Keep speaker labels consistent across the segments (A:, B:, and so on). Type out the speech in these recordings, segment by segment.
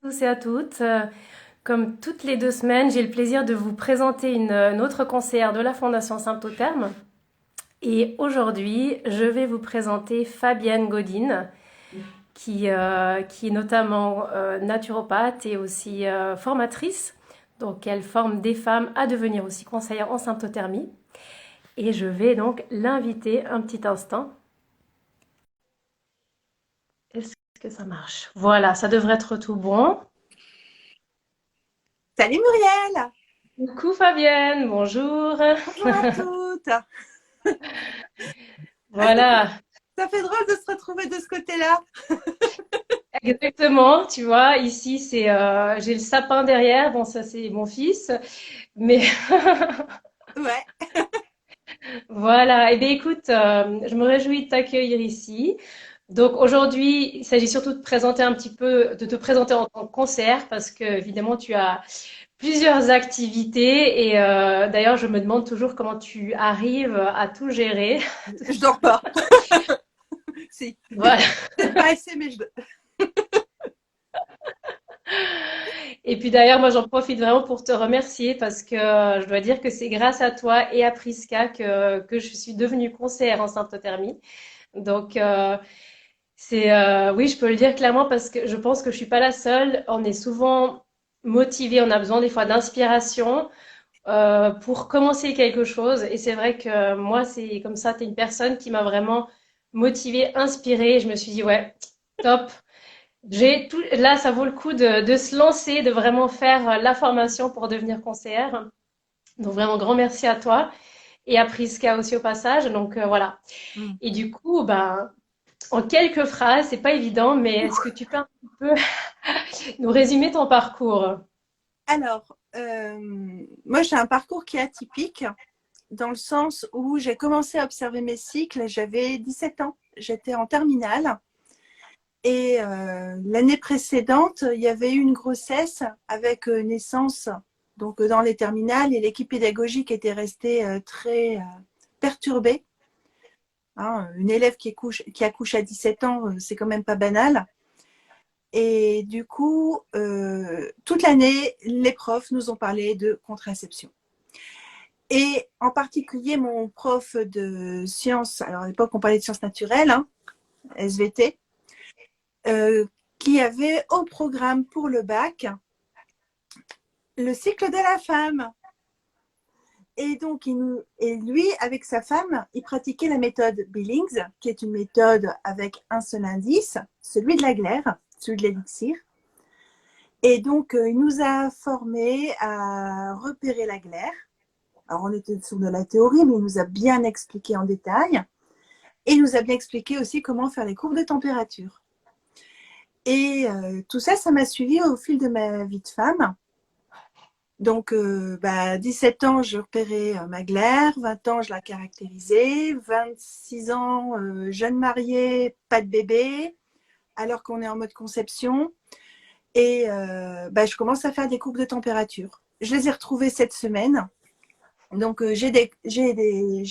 A: Tous et à toutes. Comme toutes les 2 semaines, j'ai le plaisir de vous présenter une autre conseillère de la Fondation Saint-Otherme. Et aujourd'hui, je vais vous présenter Fabienne Godine, qui est notamment naturopathe et aussi formatrice. Donc, elle forme des femmes à devenir aussi conseillères en symptothermie. Et je vais donc l'inviter un petit instant. Est-ce que ça marche? Voilà, ça devrait être tout bon.
B: Salut Muriel,
A: Coucou Fabienne, bonjour.
B: bonjour à toutes. Ah,
A: Voilà,
B: ça fait drôle de se retrouver de ce côté-là.
A: exactement. Tu vois, ici c'est, j'ai le sapin derrière. Bon, ça c'est mon fils, mais
B: Ouais,
A: voilà. Eh bien, écoute, je me réjouis de t'accueillir ici. Donc aujourd'hui, il s'agit surtout de présenter un petit peu, de te présenter en tant que conseillère, parce que évidemment tu as plusieurs activités et d'ailleurs je me demande toujours comment tu arrives à tout gérer.
B: je dors pas. Si,
A: Voilà.
B: peut-être pas assez, mais je dors.
A: Et puis d'ailleurs, moi, j'en profite vraiment pour te remercier parce que je dois dire que c'est grâce à toi et à Priska que je suis devenue conseillère en symptothermie. Donc, oui, je peux le dire clairement parce que je pense que je suis pas la seule. On est souvent motivé, on a besoin des fois d'inspiration pour commencer quelque chose. Et c'est vrai que moi, c'est comme ça, tu es une personne qui m'a vraiment motivée, inspirée. Je me suis dit, ouais, top. Là, ça vaut le coup de se lancer, de vraiment faire la formation pour devenir conseillère. Donc vraiment grand merci à toi et à Priska aussi au passage. Donc voilà.
B: Mm.
A: Et du coup, ben, en quelques phrases, c'est pas évident, mais est-ce que tu peux un petit peu nous résumer ton parcours?
B: Alors, moi j'ai un parcours qui est atypique dans le sens où j'ai commencé à observer mes cycles, j'avais 17 ans, j'étais en terminale et l'année précédente, il y avait eu une grossesse avec naissance donc dans les terminales et l'équipe pédagogique était restée très perturbée. Hein, une élève qui accouche à 17 ans, c'est quand même pas banal. Et du coup, toute l'année, les profs nous ont parlé de contraception. Et en particulier, mon prof de sciences, alors à l'époque, on parlait de sciences naturelles, hein, SVT, euh, qui avait au programme pour le bac le cycle de la femme. Et donc, lui, avec sa femme, il pratiquait la méthode Billings, qui est une méthode avec un seul indice, celui de la glaire, celui de l'élixir. Et donc, il nous a formés à repérer la glaire. Alors, on était sur de la théorie, mais il nous a bien expliqué en détail. Et il nous a bien expliqué aussi comment faire les courbes de température. Et tout ça, ça m'a suivi au fil de ma vie de femme. Donc, 17 ans, je repérais ma glaire, 20 ans, je la caractérisais, 26 ans, jeune mariée, pas de bébé, alors qu'on est en mode conception. Et je commence à faire des courbes de température. Je les ai retrouvées cette semaine. Donc, j'ai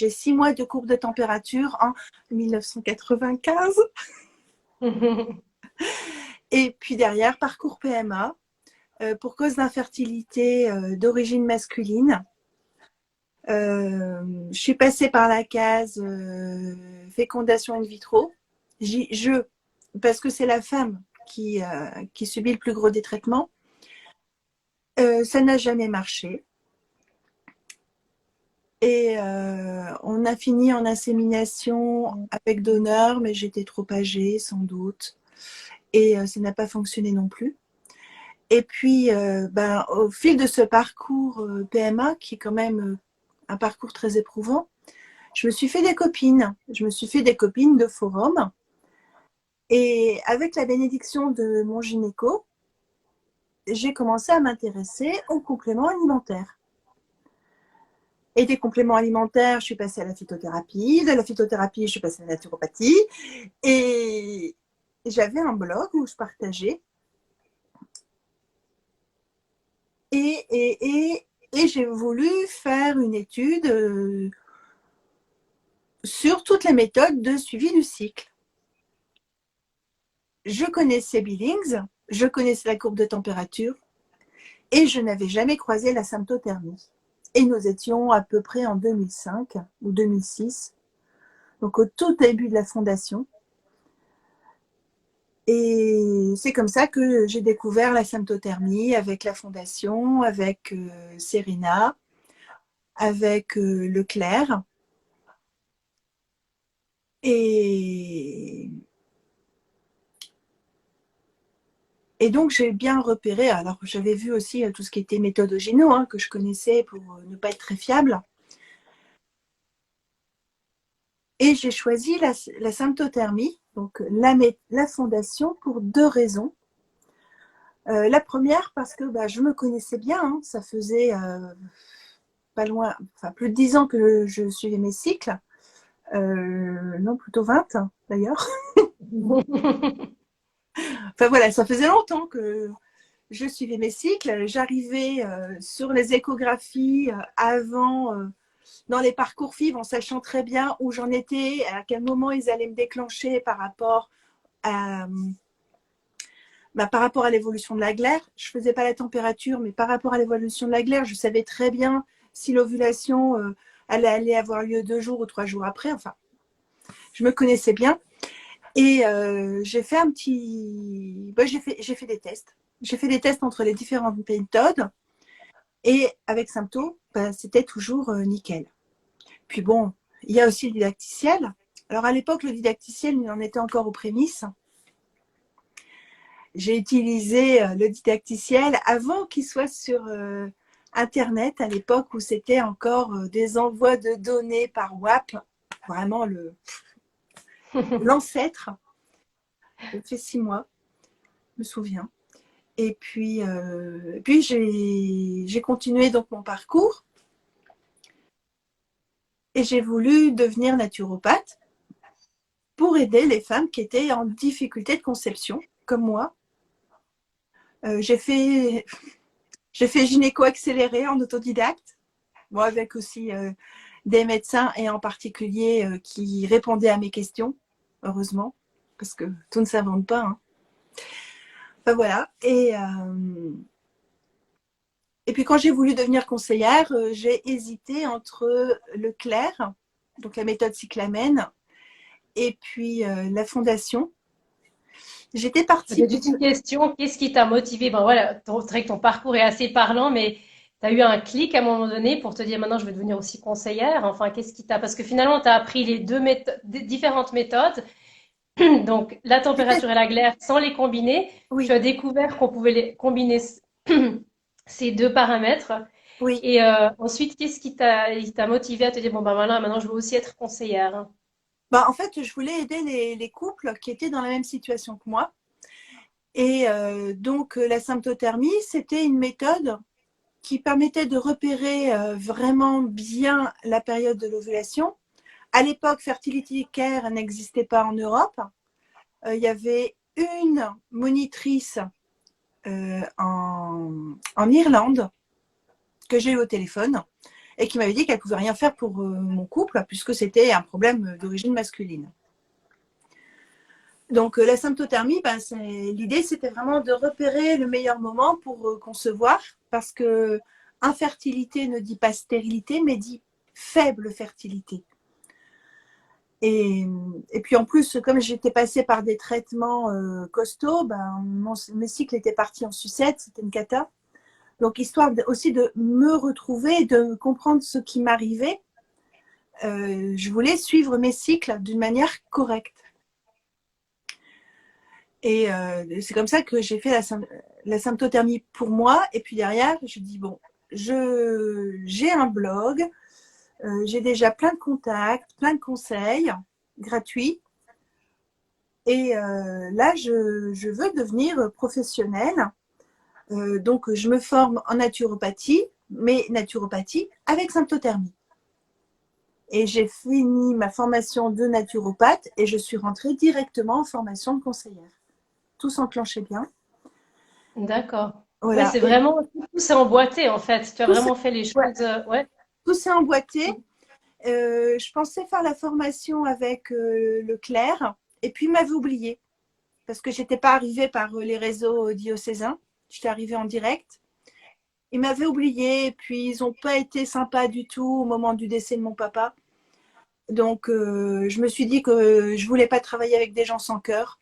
B: 6 mois de courbes de température en 1995. Et puis derrière, parcours PMA pour cause d'infertilité d'origine masculine. Je suis passée par la case fécondation in vitro. Parce que c'est la femme qui subit le plus gros des traitements. Ça n'a jamais marché. Et on a fini en insémination avec donneur, mais j'étais trop âgée, sans doute. Et ça n'a pas fonctionné non plus. Et puis, au fil de ce parcours PMA, qui est quand même un parcours très éprouvant, je me suis fait des copines. Je me suis fait des copines de forum. Et avec la bénédiction de mon gynéco, j'ai commencé à m'intéresser aux compléments alimentaires. Et des compléments alimentaires, je suis passée à la phytothérapie. De la phytothérapie, je suis passée à la naturopathie. Et j'avais un blog où je partageais. Et j'ai voulu faire une étude sur toutes les méthodes de suivi du cycle. Je connaissais Billings, je connaissais la courbe de température et je n'avais jamais croisé la symptothermie. Et nous étions à peu près en 2005 ou 2006, donc au tout début de la fondation. Et c'est comme ça que j'ai découvert la symptothermie avec la fondation, avec Serena, avec Leclerc. Et, et donc, j'ai bien repéré. Alors, j'avais vu aussi tout ce qui était méthode Ogino, hein, que je connaissais pour ne pas être très fiable. Et j'ai choisi la symptothermie, donc la fondation, pour deux raisons. La première, parce que je me connaissais bien. Hein, ça faisait pas loin, enfin, plus de 10 ans que je suivais mes cycles. Non, plutôt 20 d'ailleurs. Enfin voilà, ça faisait longtemps que je suivais mes cycles. J'arrivais sur les échographies avant, dans les parcours FIV, en sachant très bien où j'en étais, à quel moment ils allaient me déclencher par rapport à l'évolution de la glaire. Je ne faisais pas la température, mais par rapport à l'évolution de la glaire, je savais très bien si l'ovulation allait avoir lieu 2 jours ou 3 jours après. Enfin, je me connaissais bien. Et j'ai fait j'ai fait des tests. J'ai fait des tests entre les différentes méthodes. Et avec Sympto, c'était toujours nickel. Puis bon, il y a aussi le didacticiel. Alors à l'époque, le didacticiel, il en était encore aux prémices. J'ai utilisé le didacticiel avant qu'il soit sur Internet, à l'époque où c'était encore des envois de données par WAP. Vraiment l'ancêtre. Ça fait 6 mois, je me souviens. Et puis j'ai continué donc mon parcours et j'ai voulu devenir naturopathe pour aider les femmes qui étaient en difficulté de conception, comme moi. J'ai fait gynéco accéléré en autodidacte, bon, avec aussi des médecins et en particulier qui répondaient à mes questions, heureusement, parce que tout ne s'invente pas. Hein. Enfin, voilà. Et puis quand j'ai voulu devenir conseillère, j'ai hésité entre Leclerc, donc la méthode cyclamène, et puis la fondation. J'étais partie
A: J'ai
B: pour...
A: juste une question. Qu'est-ce qui t'a motivé? Ben voilà, c'est vrai que ton parcours est assez parlant, mais tu as eu un clic à un moment donné pour te dire maintenant je vais devenir aussi conseillère. Enfin, qu'est-ce qui t'a... Parce que finalement, tu as appris les différentes méthodes. Donc, la température et la glaire, sans les combiner, tu
B: Oui,
A: as découvert qu'on pouvait les combiner ces deux paramètres.
B: oui.
A: Et ensuite, qu'est-ce qui t'a motivé à te dire, bon, ben voilà, maintenant je veux aussi être conseillère.
B: En fait, je voulais aider les couples qui étaient dans la même situation que moi. Et donc, la symptothermie, c'était une méthode qui permettait de repérer vraiment bien la période de l'ovulation. À l'époque, Fertility Care n'existait pas en Europe. Il y avait une monitrice en Irlande que j'ai eu au téléphone et qui m'avait dit qu'elle ne pouvait rien faire pour mon couple puisque c'était un problème d'origine masculine. Donc la symptothermie, l'idée c'était vraiment de repérer le meilleur moment pour concevoir parce que infertilité ne dit pas stérilité mais dit faible fertilité. Et puis en plus, comme j'étais passée par des traitements costauds, mes cycles étaient partis en sucette, c'était une cata. Donc histoire aussi de me retrouver, de comprendre ce qui m'arrivait, je voulais suivre mes cycles d'une manière correcte. Et c'est comme ça que j'ai fait la symptothermie pour moi. Et puis derrière, je dis, bon, j'ai un blog, j'ai déjà plein de contacts, plein de conseils gratuits. Et là, je veux devenir professionnelle. Donc, je me forme en naturopathie, mais naturopathie avec symptothermie. Et j'ai fini ma formation de naturopathe et je suis rentrée directement en formation de conseillère. Tout s'enclenchait bien.
A: D'accord. Ouais,
B: Voilà.
A: c'est vraiment, tout s'est emboîté en fait. Tu as
B: Tout s'est
A: vraiment fait les
B: ouais,
A: choses. Ouais.
B: emboîté. Je pensais faire la formation avec Leclerc et puis il m'avait oublié. parce que je n'étais pas arrivée par les réseaux diocésains. J'étais arrivée en direct. Ils m'avaient oubliée, puis ils n'ont pas été sympas du tout au moment du décès de mon papa. Donc, je me suis dit que je ne voulais pas travailler avec des gens sans cœur.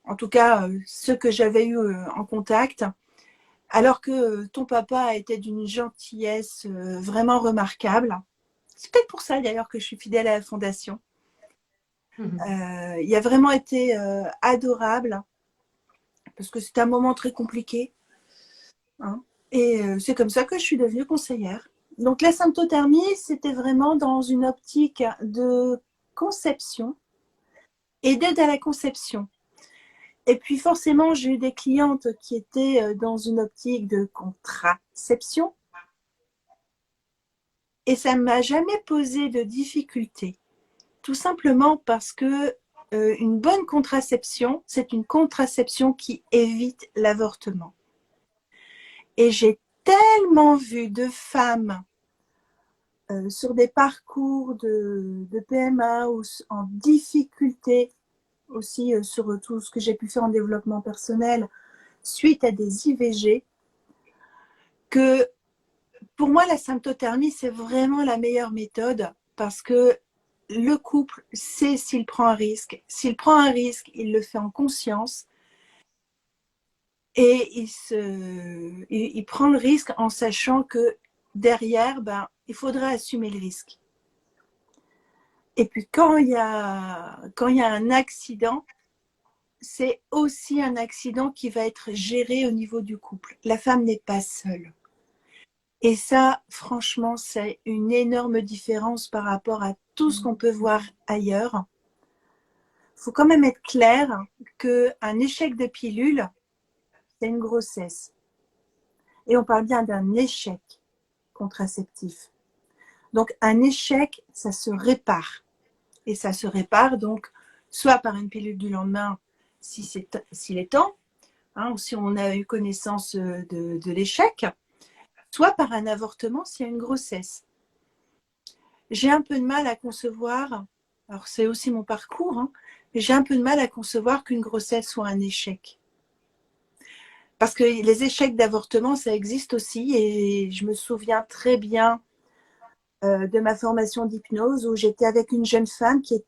B: En tout cas, ceux que j'avais eu en contact. Alors que ton papa était d'une gentillesse vraiment remarquable. C'est peut-être pour ça d'ailleurs que je suis fidèle à la fondation. Il a vraiment été adorable parce que c'était un moment très compliqué. Hein. Et c'est comme ça que je suis devenue conseillère. Donc la symptothermie, c'était vraiment dans une optique de conception et d'aide à la conception. Et puis forcément, j'ai eu des clientes qui étaient dans une optique de contraception. Et ça ne m'a jamais posé de difficulté. Tout simplement parce que une bonne contraception, c'est une contraception qui évite l'avortement. Et j'ai tellement vu de femmes sur des parcours de PMA ou en difficulté, aussi sur tout ce que j'ai pu faire en développement personnel, suite à des IVG, que pour moi, la symptothermie, c'est vraiment la meilleure méthode parce que le couple sait s'il prend un risque. S'il prend un risque, il le fait en conscience et il prend le risque en sachant que derrière, il faudra assumer le risque. Et puis quand il y a un accident, c'est aussi un accident qui va être géré au niveau du couple. La femme n'est pas seule. Et ça, franchement, c'est une énorme différence par rapport à tout ce qu'on peut voir ailleurs. Il faut quand même être clair qu'un échec de pilule, c'est une grossesse. Et on parle bien d'un échec contraceptif. Donc, un échec, ça se répare. Et ça se répare donc soit par une pilule du lendemain, s'il est temps, hein, ou si on a eu connaissance de l'échec, soit par un avortement s'il y a une grossesse. J'ai un peu de mal à concevoir, alors c'est aussi mon parcours, hein, mais j'ai un peu de mal à concevoir qu'une grossesse soit un échec. Parce que les échecs d'avortement, ça existe aussi, et je me souviens très bien de ma formation d'hypnose où j'étais avec une jeune femme qui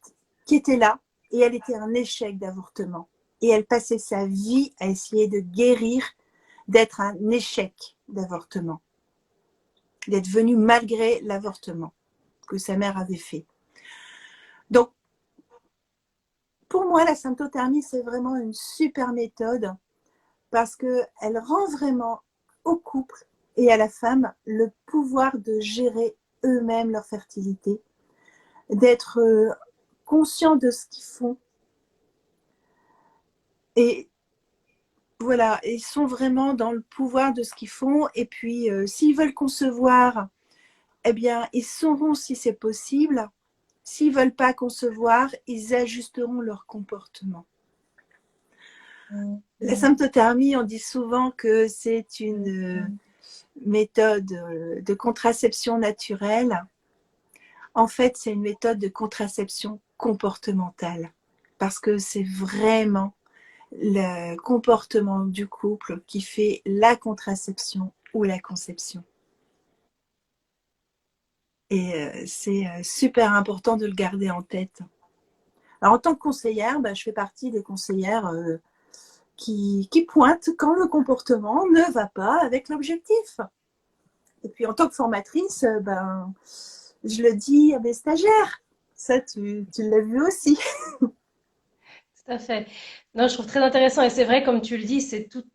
B: était là, et elle était un échec d'avortement. Et elle passait sa vie à essayer de guérir d'être un échec d'avortement, d'être venue malgré l'avortement que sa mère avait fait. Donc, pour moi, la symptothermie, c'est vraiment une super méthode parce qu'elle rend vraiment au couple et à la femme le pouvoir de gérer eux-mêmes leur fertilité, d'être conscients de ce qu'ils font. Et voilà, ils sont vraiment dans le pouvoir de ce qu'ils font. Et puis, s'ils veulent concevoir, eh bien, ils sauront si c'est possible. S'ils ne veulent pas concevoir, ils ajusteront leur comportement. La symptothermie, on dit souvent que c'est une méthode de contraception naturelle. En fait, c'est une méthode de contraception comportementale parce que c'est vraiment le comportement du couple qui fait la contraception ou la conception. Et c'est super important de le garder en tête. Alors, en tant que conseillère, je fais partie des conseillères qui pointent quand le comportement ne va pas avec l'objectif. Et puis, en tant que formatrice, je le dis à mes stagiaires. Ça, tu l'as vu aussi.
A: Tout à fait. Non, je trouve très intéressant et c'est vrai, comme tu le dis, c'est tout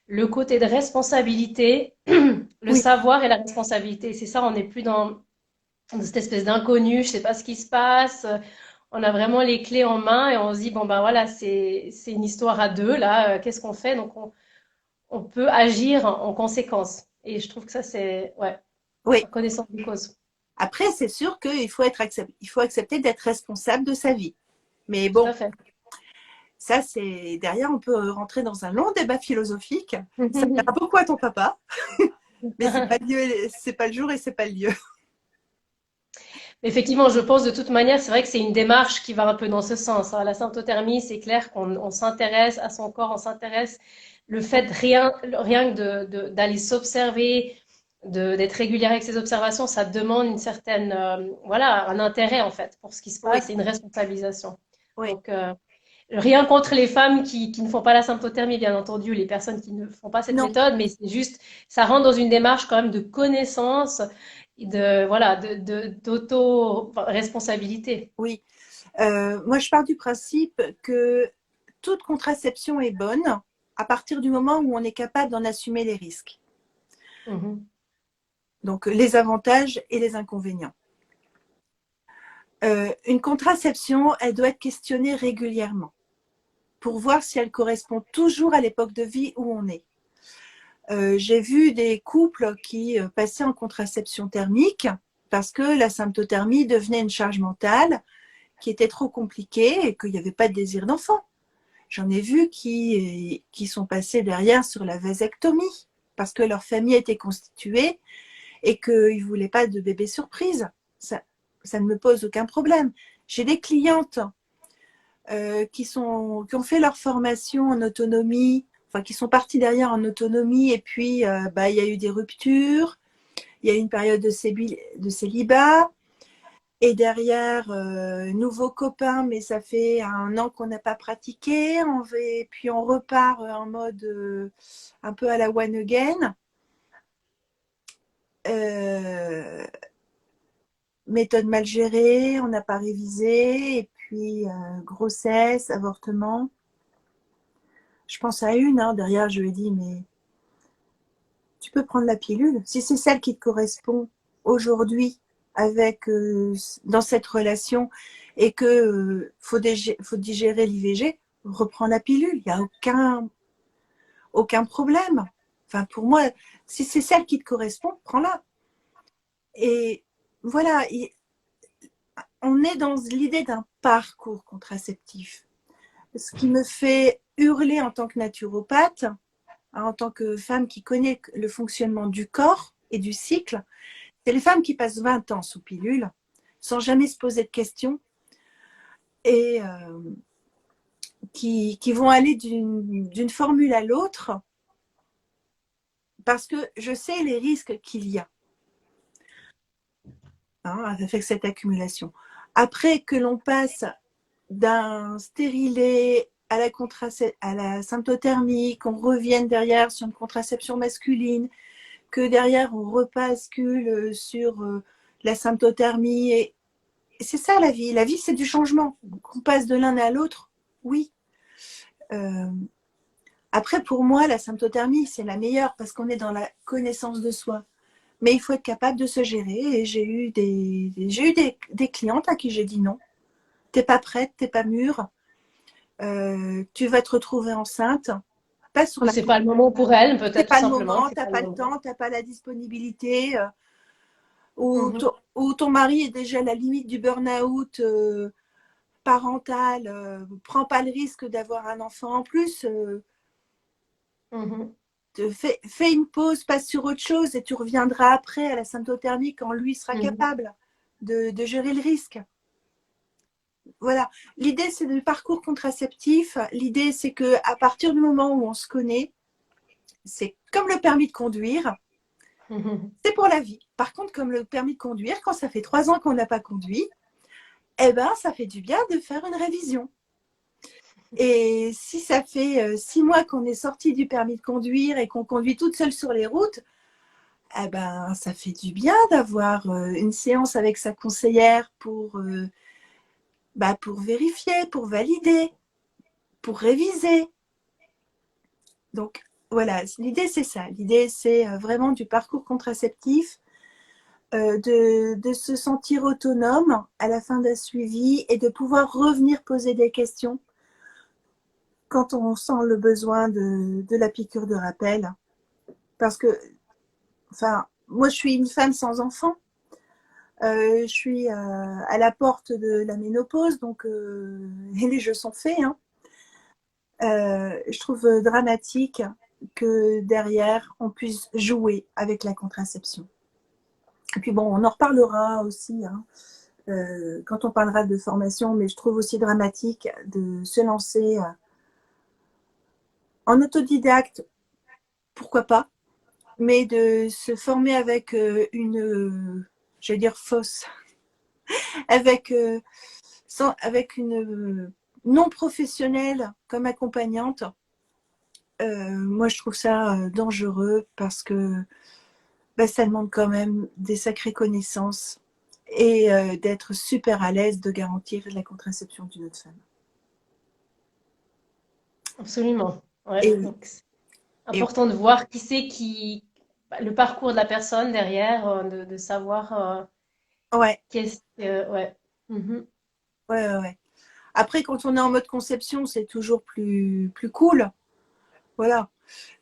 A: le côté de responsabilité, le
B: Oui,
A: savoir et la responsabilité. C'est ça, on n'est plus dans cette espèce d'inconnu, je sais pas ce qui se passe. On a vraiment les clés en main et on se dit, bon, ben voilà, c'est une histoire à deux, là, qu'est-ce qu'on fait? Donc, on peut agir en conséquence. Et je trouve que ça, c'est, ouais,
B: oui.
A: en connaissance de cause.
B: Après, c'est sûr qu'il faut accepter d'être responsable de sa vie. Mais
A: Tout à
B: bon,
A: fait.
B: ça, c'est derrière, on peut rentrer dans un long débat philosophique. Ça plaira beaucoup à ton papa, mais c'est pas le jour et c'est pas le lieu.
A: Effectivement, je pense de toute manière, c'est vrai que c'est une démarche qui va un peu dans ce sens, hein. La symptothermie, c'est clair qu'on s'intéresse à son corps, on s'intéresse. Le fait rien que d'aller s'observer, d'être régulière avec ses observations, ça demande une certaine, voilà, un intérêt en fait pour ce qui se passe.
B: Oui,
A: C'est une responsabilisation.
B: oui,
A: Donc, rien contre les femmes qui ne font pas la symptothermie, bien entendu, les personnes qui ne font pas cette
B: non,
A: méthode, mais c'est juste, ça rentre dans une démarche quand même de connaissance, et voilà, d'auto-responsabilité.
B: oui. Moi, je pars du principe que toute contraception est bonne à partir du moment où on est capable d'en assumer les risques.
A: Mhm.
B: Donc, les avantages et les inconvénients. Une contraception, elle doit être questionnée régulièrement pour voir si elle correspond toujours à l'époque de vie où on est. J'ai vu des couples qui passaient en contraception thermique parce que la symptothermie devenait une charge mentale qui était trop compliquée et qu'il n'y avait pas de désir d'enfant. J'en ai vu qui sont passés derrière sur la vasectomie parce que leur famille était constituée et qu'ils ne voulaient pas de bébé surprise. Ça ne me pose aucun problème. J'ai des clientes qui ont fait leur formation en autonomie, enfin qui sont parties derrière en autonomie et puis il y a eu des ruptures, il y a eu une période de célibat et derrière nouveau copain, mais ça fait 1 an qu'on n'a pas pratiqué, puis on repart en mode un peu à la one again. Euh, Méthode mal gérée, on n'a pas révisé, et puis grossesse, avortement. Je pense à une, hein, derrière, je lui ai dit, mais tu peux prendre la pilule. Si c'est celle qui te correspond aujourd'hui avec dans cette relation et que faut digérer l'IVG, reprends la pilule. Il n'y a aucun problème. Enfin, pour moi, si c'est celle qui te correspond, prends-la. Et voilà, on est dans l'idée d'un parcours contraceptif. Ce qui me fait hurler en tant que naturopathe, en tant que femme qui connaît le fonctionnement du corps et du cycle, c'est les femmes qui passent 20 ans sous pilule sans jamais se poser de questions et qui vont aller d'une formule à l'autre parce que je sais les risques qu'il y a, hein, avec cette accumulation. Après que l'on passe d'un stérilet à la symptothermie, qu'on revienne derrière sur une contraception masculine, que derrière on repascule sur la symptothermie. Et c'est ça la vie. La vie, c'est du changement. Donc, on passe de l'un à l'autre, oui. Euh, Après, pour moi, la symptothermie, c'est la meilleure parce qu'on est dans la connaissance de soi. Mais il faut être capable de se gérer. Et j'ai eu des clientes à qui j'ai dit non. T'es pas prête, t'es pas mûre. Tu vas te retrouver enceinte. Pas sur
A: Ou
B: la.
A: c'est pas le moment pour elle,
B: C'est
A: peut-être tout
B: pas le
A: simplement que
B: moment,
A: c'est
B: t'as
A: pas le
B: pas le
A: moment.
B: temps, t'as pas la disponibilité. Ou,
A: Mhm.
B: ton mari est déjà à la limite du burn-out parental, prends pas le risque d'avoir un enfant en plus,
A: Mhm.
B: fais une pause, passe sur autre chose et tu reviendras après à la symptothermie quand lui sera
A: Mhm.
B: capable de gérer le risque. Voilà, l'idée c'est du parcours contraceptif, l'idée c'est que à partir du moment où on se connaît, c'est comme le permis de conduire,
A: Mhm.
B: c'est pour la vie. Par contre, comme le permis de conduire, quand ça fait 3 ans qu'on n'a pas conduit, eh ben, ça fait du bien de faire une révision. Et si ça fait 6 mois qu'on est sorti du permis de conduire et qu'on conduit toute seule sur les routes, eh ben, ça fait du bien d'avoir une séance avec sa conseillère pour vérifier, pour valider, pour réviser. Donc voilà, l'idée c'est ça. L'idée c'est vraiment du parcours contraceptif, de se sentir autonome à la fin d'un suivi et de pouvoir revenir poser des questions quand on sent le besoin de la piqûre de rappel. Parce que, enfin, moi, je suis une femme sans enfant. Je suis à la porte de la ménopause, donc les jeux sont faits, hein. Je trouve dramatique que derrière, on puisse jouer avec la contraception. Et puis bon, on en reparlera aussi, hein. quand on parlera de formation, mais je trouve aussi dramatique de se lancer en autodidacte, pourquoi pas, mais de se former avec je vais dire fausse, avec, avec une non professionnelle comme accompagnante. Moi, je trouve ça dangereux parce que ça demande quand même des sacrées connaissances et d'être super à l'aise de garantir la contraception d'une autre femme.
A: Absolument. Ouais.
B: Et,
A: Donc, c'est
B: et
A: important de voir qui c'est le parcours de la personne derrière, de savoir
B: ouais,
A: qu'est-ce que, ouais. Mhm.
B: ouais. Après, quand on est en mode conception, c'est toujours plus cool. Voilà.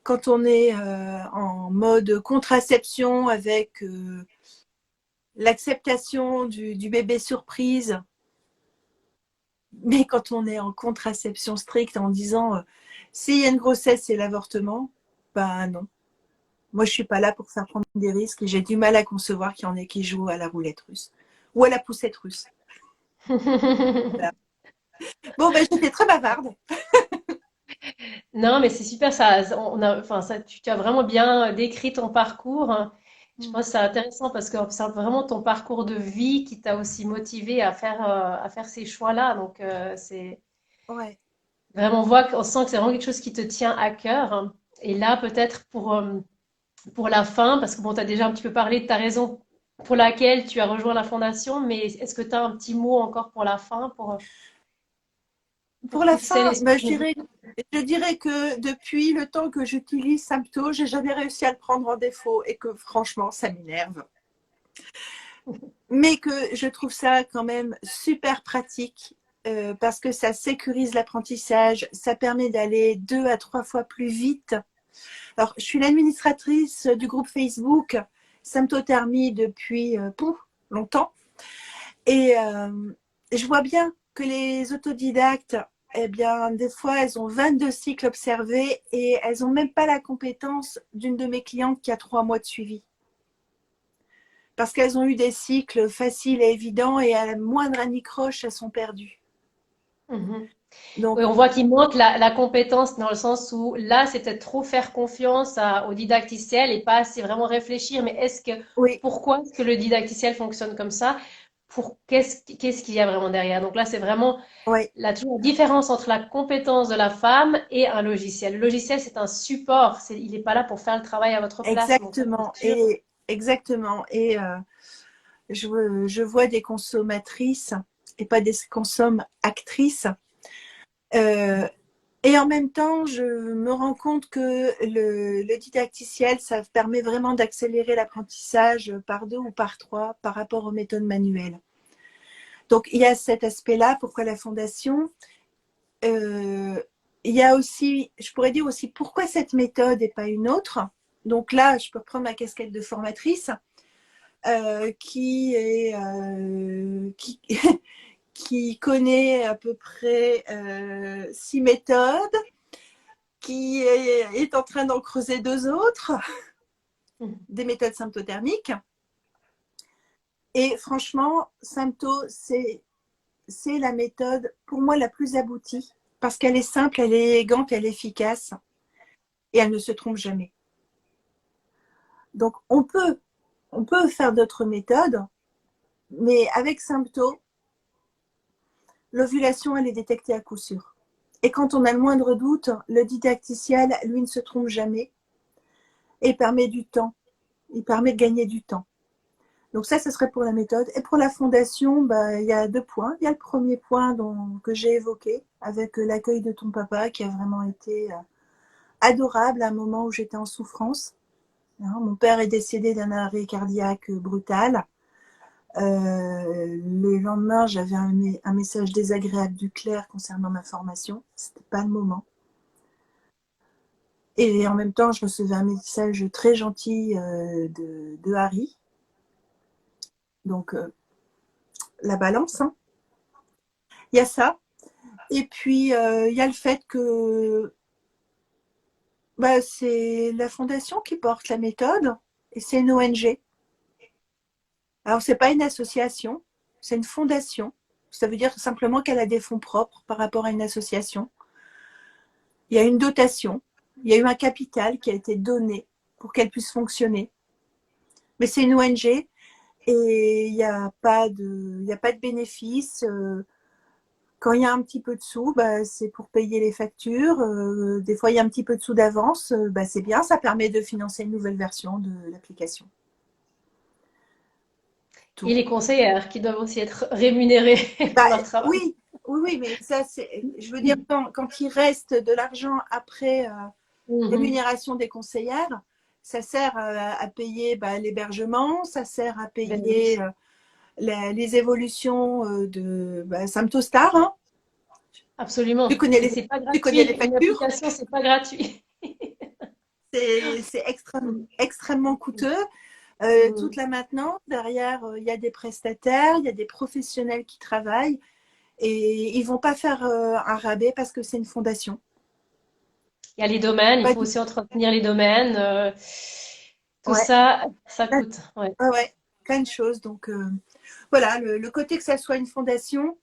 B: Quand on est en mode contraception avec l'acceptation du bébé surprise, mais quand on est en contraception stricte en disant s'il y a une grossesse et l'avortement, ben non. Moi, je suis pas là pour faire prendre des risques et j'ai du mal à concevoir qu'il y en ait qui jouent à la roulette russe ou à la poussette russe. Voilà. Bon, ben, j'étais très bavarde.
A: Non, mais c'est super, enfin, ça, tu as vraiment bien décrit ton parcours. Je pense que c'est intéressant parce que c'est vraiment ton parcours de vie qui t'a aussi motivé à faire ces choix-là. Donc, c'est
B: Ouais,
A: vraiment, on sent que c'est vraiment quelque chose qui te tient à cœur. Et là, peut-être pour la fin, parce que bon, tu as déjà un petit peu parlé de ta raison pour laquelle tu as rejoint la fondation, mais est-ce que tu as un petit mot encore pour la fin,
B: pour
A: pour
B: la
A: toutes celles
B: fin,
A: et ceux
B: ben,
A: qui nous
B: je dirais que depuis le temps que j'utilise Sympto, j'ai jamais réussi à le prendre en défaut et que franchement, ça m'énerve. Mais que je trouve ça quand même super pratique parce que ça sécurise l'apprentissage, ça permet d'aller 2 à 3 fois plus vite. Alors, je suis l'administratrice du groupe Facebook Symptothermie depuis longtemps et je vois bien que les autodidactes, eh bien, des fois, elles ont 22 cycles observés et elles n'ont même pas la compétence d'une de mes clientes qui a 3 mois de suivi. Parce qu'elles ont eu des cycles faciles et évidents et à la moindre anicroche, elles sont perdues.
A: Mhm.
B: Donc,
A: Oui, on voit qu'il manque la compétence dans le sens où là, c'est peut-être trop faire confiance au didacticiel et pas assez vraiment réfléchir. Mais
B: oui,
A: pourquoi est-ce que le didacticiel fonctionne comme ça? Qu'est-ce qu'il y a vraiment derrière? Donc là, c'est vraiment
B: oui,
A: la différence entre la compétence de la femme et un logiciel. Le logiciel, c'est un support. Il n'est pas là pour faire le travail à votre place. Donc ça,
B: exactement.
A: c'est sûr.
B: Exactement. Et je vois des consommatrices et pas des consommatrices. Euh, et en même temps, je me rends compte que le didacticiel, ça permet vraiment d'accélérer l'apprentissage par 2 ou par 3 par rapport aux méthodes manuelles. Donc, il y a cet aspect-là. Pourquoi la fondation il y a aussi, je pourrais dire aussi pourquoi cette méthode et pas une autre. Donc là, je peux reprendre ma casquette de formatrice qui est qui connaît à peu près 6 méthodes, qui est en train d'en creuser 2 autres, des méthodes symptothermiques. Et franchement, Sympto, c'est la méthode pour moi la plus aboutie parce qu'elle est simple, elle est élégante, elle est efficace et elle ne se trompe jamais. Donc on peut faire d'autres méthodes, mais avec Sympto, l'ovulation, elle est détectée à coup sûr. Et quand on a le moindre doute, le didacticiel, lui, ne se trompe jamais et permet du temps. Il permet de gagner du temps. Donc ça, ce serait pour la méthode. Et pour la fondation, bah, il y a 2 points. Il y a le premier point que j'ai évoqué avec l'accueil de ton papa qui a vraiment été adorable à un moment où j'étais en souffrance. Mon père est décédé d'un arrêt cardiaque brutal. Le lendemain, j'avais un message désagréable du clerc concernant ma formation. C'était pas le moment. Et en même temps, je recevais un message très gentil de Harry. Donc, la balance, hein. Il y a ça. Et puis, il y a le fait que bah, c'est la fondation qui porte la méthode et c'est une ONG. Alors, c'est pas une association. c'est une fondation. Ça veut dire simplement qu'elle a des fonds propres par rapport à une association. Il y a une dotation, il y a eu un capital qui a été donné pour qu'elle puisse fonctionner. Mais c'est une ONG et il n'y a pas de bénéfice. Quand il y a un petit peu de sous, bah, c'est pour payer les factures. Des fois, il y a un petit peu de sous d'avance. Bah, c'est bien, ça permet de financer une nouvelle version de l'application.
A: Et
B: Tout.
A: les conseillères qui doivent aussi être rémunérées
B: Bah,
A: pour leur travail.
B: oui, oui, mais ça, je veux dire, quand il reste de l'argent après
A: Mhm.
B: rémunération des conseillères, ça sert à payer bah, l'hébergement, ça sert à
A: Ben oui,
B: payer les évolutions de bah, Symptostar. Hein. Tu
A: absolument.
B: connais
A: Et c'est pas
B: tu connais les
A: gratuit. Une
B: factures,
A: application, c'est pas gratuit.
B: c'est extrêmement coûteux. Toute
A: Mhm.
B: la maintenance, derrière, il y a des prestataires, il y a des professionnels qui travaillent et ils ne vont pas faire un rabais parce que c'est une fondation.
A: Il y a les domaines, il
B: Pas
A: faut
B: du tout.
A: aussi entretenir les domaines. Tout
B: Ouais,
A: ça, ça coûte. Ouais.
B: ouais, ouais, plein de choses. Donc voilà, le côté que ça soit une fondation,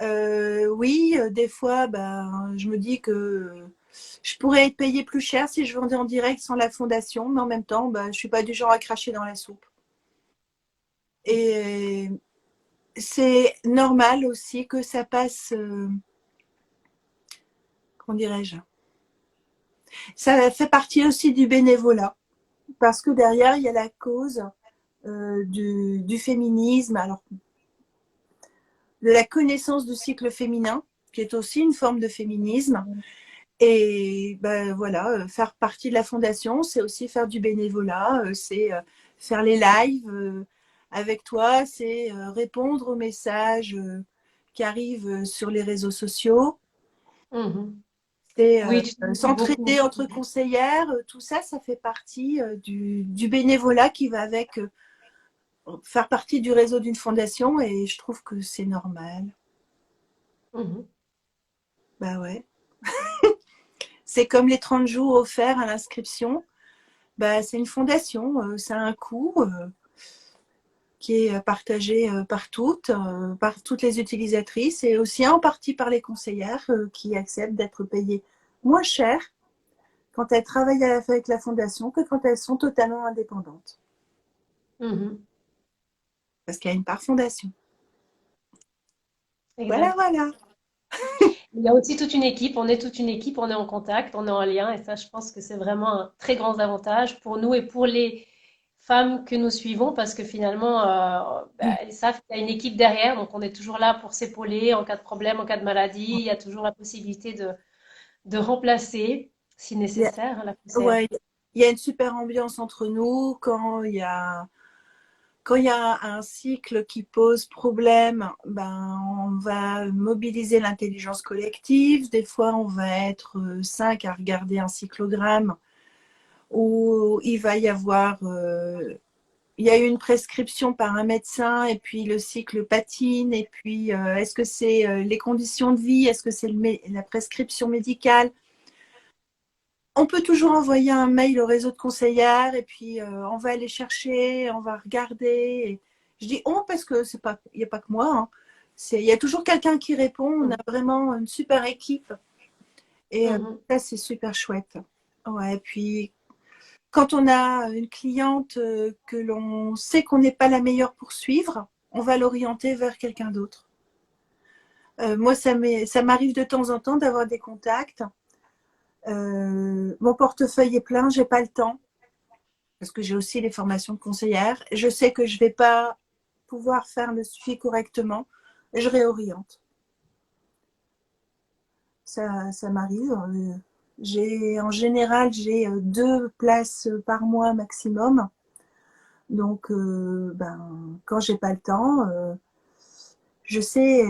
B: oui, des fois, ben, je me dis que je pourrais être payée plus cher si je vendais en direct sans la fondation, mais en même temps, ben, je ne suis pas du genre à cracher dans la soupe. Et c'est normal aussi que ça passe, comment dirais-je, ça fait partie aussi du bénévolat, parce que derrière, il y a la cause du féminisme, alors de la connaissance du cycle féminin, qui est aussi une forme de féminisme. Et ben voilà, faire partie de la fondation, c'est aussi faire du bénévolat, c'est faire les lives avec toi, c'est répondre aux messages qui arrivent sur les réseaux sociaux,
A: Mhm.
B: c'est
A: Oui, tu travailles
B: s'entraider
A: beaucoup.
B: entre conseillères, tout ça, ça fait partie du bénévolat qui va avec faire partie du réseau d'une fondation et je trouve que c'est normal.
A: Mhm.
B: Bah ouais. C'est comme les 30 jours offerts à l'inscription. Bah, c'est une fondation, ça a un coût qui est partagé par toutes les utilisatrices et aussi en partie par les conseillères qui acceptent d'être payées moins cher quand elles travaillent avec la fondation que quand elles sont totalement indépendantes.
A: Mhm.
B: Parce qu'il y a une part fondation. Voilà,
A: Exact.
B: voilà.
A: Il y a aussi toute une équipe, on est toute une équipe, on est en contact, on est en lien, et ça, je pense que c'est vraiment un très grand avantage pour nous et pour les femmes que nous suivons, parce que finalement, elles savent qu'il y a une équipe derrière, donc on est toujours là pour s'épauler en cas de problème, en cas de maladie, il y a toujours la possibilité de remplacer, si
B: Il y a,
A: nécessaire, la poussière.
B: ouais, il y a une super ambiance entre nous quand il y a un cycle qui pose problème, ben, on va mobiliser l'intelligence collective. Des fois, on va être 5 à regarder un cyclogramme où il va y avoir, il y a eu une prescription par un médecin et puis le cycle patine. Et puis, est-ce que c'est les conditions de vie? Est-ce que c'est la prescription médicale? On peut toujours envoyer un mail au réseau de conseillères et puis on va aller chercher, on va regarder. Et je dis on parce que c'est pas, il n'y a pas que moi. Hein. Il y a toujours quelqu'un qui répond. On a
A: Mhm.
B: vraiment une super équipe et
A: Mhm.
B: ça c'est super chouette. Ouais, et puis quand on a une cliente que l'on sait qu'on n'est pas la meilleure pour suivre, on va l'orienter vers quelqu'un d'autre. Moi, ça m'arrive de temps en temps d'avoir des contacts. Mon portefeuille est plein, j'ai pas le temps. Parce que j'ai aussi les formations de conseillère. Je sais que je ne vais pas pouvoir faire le suivi correctement. Je réoriente. Ça m'arrive. En général, j'ai 2 places par mois maximum. Donc, ben, quand j'ai pas le temps, je sais,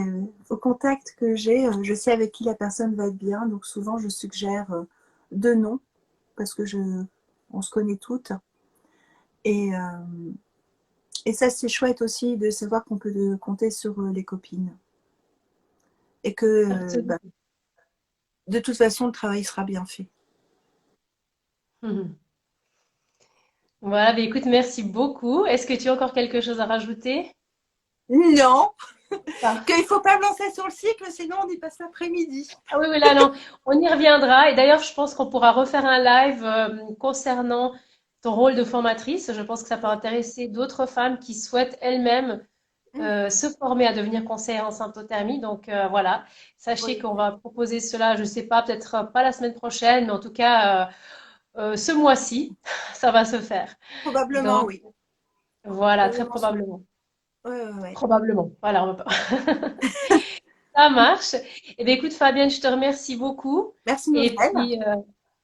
B: au contact que j'ai, je sais avec qui la personne va être bien. Donc, souvent, je suggère 2 noms parce que on se connaît toutes. Et, et ça, c'est chouette aussi de savoir qu'on peut compter sur les copines. Et que bah,
A: Absolument.
B: de toute façon, le travail sera bien fait.
A: Mhm. Voilà, bah, écoute, merci beaucoup. Est-ce que tu as encore quelque chose à rajouter?
B: Non,
A: Ah,
B: qu'il ne faut pas me lancer sur le cycle, sinon on y passe l'après-midi.
A: ah oui, oui, là, non, on y reviendra. Et d'ailleurs, je pense qu'on pourra refaire un live concernant ton rôle de formatrice. Je pense que ça peut intéresser d'autres femmes qui souhaitent elles-mêmes se former à devenir conseillère en symptothermie. Donc voilà, sachez
B: Oui,
A: qu'on va proposer cela, je ne sais pas, peut-être pas la semaine prochaine, mais en tout cas ce mois-ci, ça va se faire.
B: probablement,
A: Donc
B: oui.
A: voilà, très
B: Probablement.
A: probablement.
B: Ouais, ouais, ouais.
A: Probablement. Voilà, on va pas. Ça marche. Eh bien, écoute, Fabienne, je te remercie beaucoup.
B: Merci
A: Et
B: Muriel.
A: puis,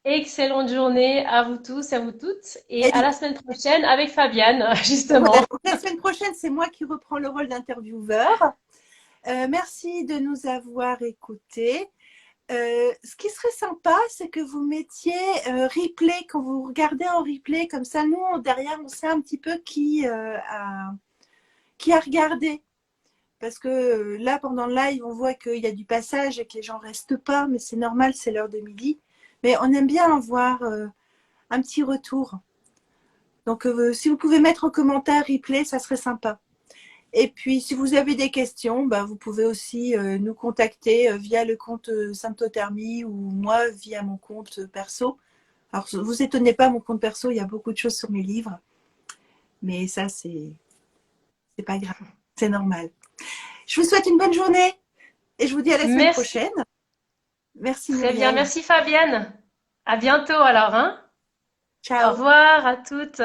A: excellente journée à vous tous et à vous toutes. Et
B: Et
A: à la semaine prochaine avec Fabienne,
B: ouais,
A: justement.
B: donc la semaine prochaine, c'est moi qui reprends le rôle d'intervieweur. Merci de nous avoir écoutés. Ce qui serait sympa, c'est que vous mettiez replay, quand vous regardez en replay, comme ça, nous, derrière, on sait un petit peu qui a regardé. Parce que là, pendant le live, on voit qu'il y a du passage et que les gens ne restent pas, mais c'est normal, c'est l'heure de midi. Mais on aime bien avoir un petit retour. Donc, si vous pouvez mettre en commentaire replay, ça serait sympa. Et puis, si vous avez des questions, bah, vous pouvez aussi nous contacter via le compte Symptothermie ou moi via mon compte perso. Alors, vous étonnez pas, mon compte perso, il y a beaucoup de choses sur mes livres, mais ça, c'est pas grave, c'est normal. Je vous souhaite une bonne journée et je vous dis à la semaine
A: Merci.
B: prochaine. Merci
A: Très bien.
B: Muriel.
A: Merci, Fabienne. À bientôt alors, hein? Au
B: Ciao.
A: revoir à toutes.